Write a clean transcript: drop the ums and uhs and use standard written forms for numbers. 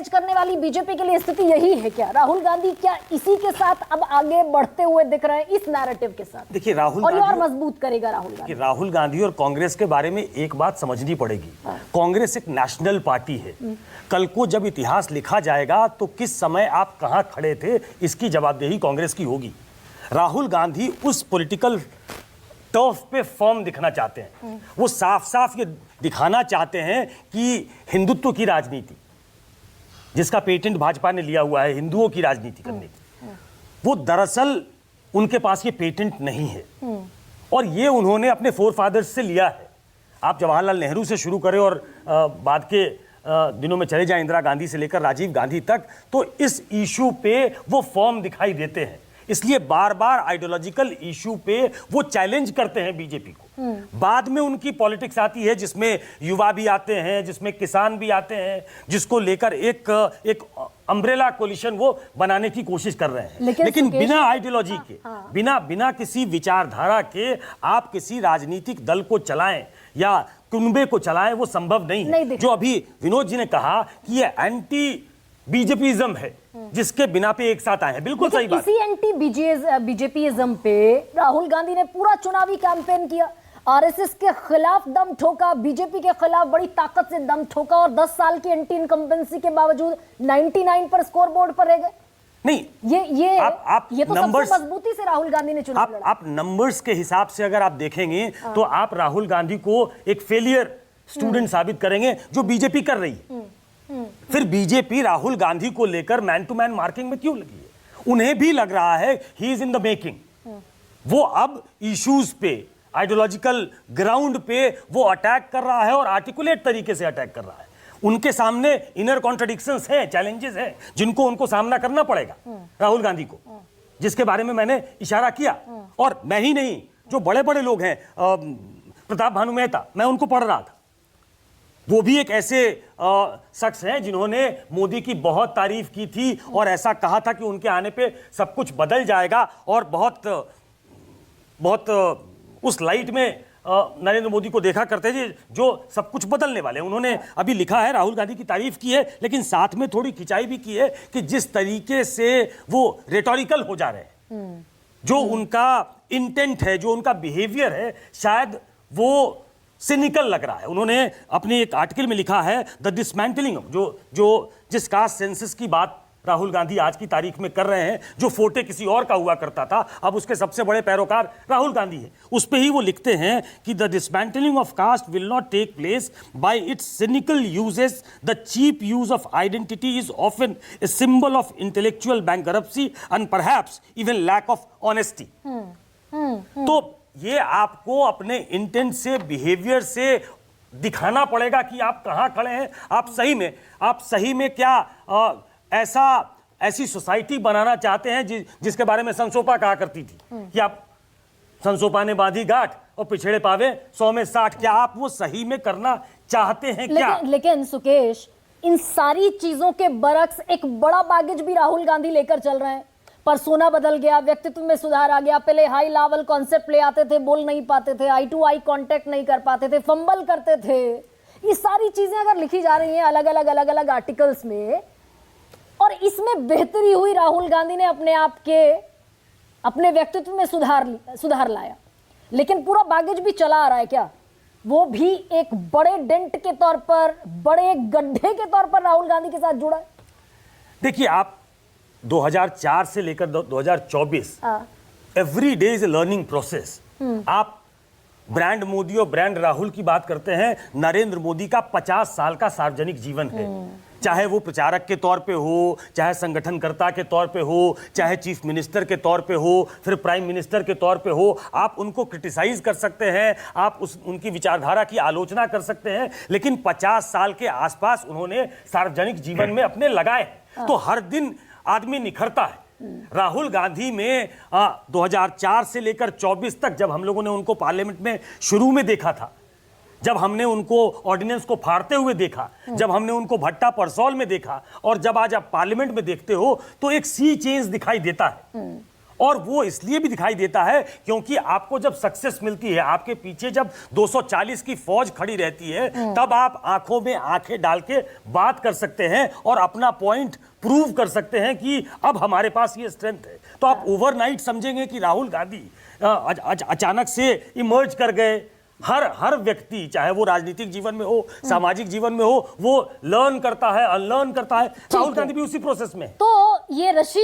Manage करने वाली BJP के लिए स्थिति यही है क्या? राहुल गांधी क्या इसी के साथ अब आगे बढ़ते हुए दिख रहे हैं, इस नैरेटिव के साथ? देखिए, राहुल और ये और गांधी मजबूत करेगा राहुल गांधी और कांग्रेस के बारे में एक बात समझनी पड़ेगी। कांग्रेस एक नेशनल पार्टी है। कल को जब इतिहास लिखा जाएगा तो किस समय आप कहां खड़े थे, इसकी जवाबदेही कांग्रेस की होगी। राहुल गांधी उस पॉलिटिकल टर्फ पे फॉर्म दिखना चाहते हैं। वो साफ साफ ये दिखाना चाहते हैं कि हिंदुत्व की राजनीति, जिसका पेटेंट भाजपा ने लिया हुआ है हिंदुओं की राजनीति करने की, वो दरअसल उनके पास ये पेटेंट नहीं है। और ये उन्होंने अपने फोरफादर्स से लिया है। आप जवाहरलाल नेहरू से शुरू करें और बाद के दिनों में चले जाएं इंदिरा गांधी से लेकर राजीव गांधी तक, तो इस इशू पे वो फॉर्म दिखाई देते हैं। इसलिए बार बार आइडियोलॉजिकल इशू पे वो चैलेंज करते हैं बीजेपी को। बाद में उनकी पॉलिटिक्स आती है जिसमें युवा भी आते हैं, जिसमें किसान भी आते हैं, जिसको लेकर एक अम्ब्रेला कोलिशन वो बनाने की कोशिश कर रहे हैं। लेकिन बिना आइडियोलॉजी के, बिना किसी विचारधारा के आप किसी राजनीतिक दल को चलाएं या कुनबे को चलाएं, वो संभव नहीं है। जो अभी विनोद जी ने कहा कि ये एंटी बीजेपीइज्म है जिसके बिना पे एक साथ आए हैं, बिल्कुल सही बात। इसी एंटी बीजेपीइज्म पे राहुल गांधी ने पूरा चुनावी कैंपेन किया, आरएसएस के खिलाफ दम ठोका, बीजेपी के खिलाफ बड़ी ताकत से दम ठोका और 10 साल की एंटी इनकम्बेंसी के बावजूद 99 पर स्कोर बोर्ड पर रह गए। नहीं, ये तो सबसे मजबूती से राहुल गांधी ने चुनाव लड़ा। आप नंबर्स के हिसाब से अगर आप देखेंगे तो आप राहुल गांधी को एक फेलियर स्टूडेंट साबित करेंगे जो बीजेपी कर रही है। फिर बीजेपी राहुल गांधी को लेकर मैन टू मैन मार्किंग में क्यों लगी है? उन्हें भी लग रहा है he is in the making. वो अब इश्यूज पे, आइडियोलॉजिकल ग्राउंड पे वो अटैक कर रहा है और आर्टिकुलेट तरीके से अटैक कर रहा है। उनके सामने इनर कॉन्ट्रडिक्शंस हैं, चैलेंजेस हैं जिनको उनको सामना करना पड़ेगा राहुल गांधी को, जिसके बारे में मैंने इशारा किया। और मैं ही नहीं, जो बड़े बड़े लोग हैं, प्रताप भानु मेहता, मैं उनको पढ़ रहा था, वो भी एक ऐसे शख्स हैं जिन्होंने मोदी की बहुत तारीफ की थी और ऐसा कहा था कि उनके आने पे सब कुछ बदल जाएगा और बहुत उस लाइट में नरेंद्र मोदी को देखा करते थे जो सब कुछ बदलने वाले। उन्होंने अभी लिखा है, राहुल गांधी की तारीफ की है, लेकिन साथ में थोड़ी खिंचाई भी की है कि जिस तरीके से वो रेटोरिकल हो जा रहे हैं, जो उनका इंटेंट है, जो उनका बिहेवियर है, शायद वो सिनिकल लग रहा है। उन्होंने अपने एक आर्टिकल में लिखा है द डिसमेंटलिंग, जो जिस कास्ट सेंसस की बात राहुल गांधी आज की तारीख में कर रहे हैं, जो फोटे किसी और का हुआ करता था, अब उसके सबसे बड़े पैरोकार राहुल गांधी है। उस पे ही वो लिखते हैं कि the dismantling of caste will not take place by its cynical uses, the cheap use of identity is often a symbol of intellectual bankruptcy and perhaps even lack of honesty. तो ये आपको अपने इंटेंट से, behaviour से दिखाना पड़ेगा कि आप कहां खड़े हैं। आप सही में क्या ऐसी सोसाइटी बनाना चाहते हैं जिसके बारे में संसोपा कहा करती थी कि आप संसोपा ने बांधी गांठ और पिछड़े पावे 100 में 60। क्या आप वो सही में करना चाहते हैं क्या? लेकिन सुकेश, इन सारी चीजों के बरक्स एक बड़ा बैगेज भी राहुल गांधी लेकर चल रहे हैं। पर्सोना बदल गया, व्यक्तित्व में सुधार आ गया। पहले हाई लेवल कॉन्सेप्ट ले आते थे, बोल नहीं पाते थे, आई टू आई कांटेक्ट नहीं कर पाते थे, फंबल करते थे। ये सारी चीजें अगर लिखी जा रही हैं अलग अलग आर्टिकल्स में, और इसमें बेहतरी हुई, राहुल गांधी ने अपने व्यक्तित्व में सुधार लाया, लेकिन पूरा बैगेज भी चला आ रहा है क्या? वो भी एक बड़े डेंट के तौर पर, बड़े गड्ढे के तौर पर राहुल गांधी के साथ जुड़ा है। देखिए, आप 2004 से लेकर 2024 every day is a learning process. आप ब्रांड मोदी और ब्रांड राहुल की बात करते हैं। नरेंद्र मोदी का 50 साल का सार्वजनिक जीवन है, चाहे वो प्रचारक के तौर पे हो, चाहे संगठनकर्ता के तौर पे हो, चाहे चीफ मिनिस्टर के तौर पे हो, फिर प्राइम मिनिस्टर के तौर पे हो। आप उनको क्रिटिसाइज कर सकते हैं, आप उनकी विचारधारा की आलोचना कर सकते हैं, लेकिन 50 साल के आसपास उन्होंने सार्वजनिक जीवन में अपने लगाए, तो हर दिन आदमी निखरता है। राहुल गांधी में 2004 से लेकर 24 तक, जब हम लोगों ने उनको पार्लियामेंट में शुरू में देखा था, जब हमने उनको ऑर्डिनेंस को फाड़ते हुए देखा, जब हमने उनको भट्टा परसौल में देखा, और जब आज आप पार्लियामेंट में देखते हो तो एक सी चेंज दिखाई देता है। और वो इसलिए भी दिखाई देता है क्योंकि आपको जब सक्सेस मिलती है, आपके पीछे जब 240 की फौज खड़ी रहती है, तब आप आंखों में आंखें डाल के बात कर सकते हैं और अपना पॉइंट प्रूव कर सकते हैं कि अब हमारे पास ये स्ट्रेंथ है। तो आप ओवरनाइट समझेंगे कि राहुल गांधी अचानक से इमर्ज कर गए। हर व्यक्ति, चाहे वो राजनीतिक जीवन में हो, सामाजिक जीवन में हो, वो लर्न करता है, अनलर्न करता है। राहुल गांधी भी उसी प्रोसेस में है। तो ये ऋषि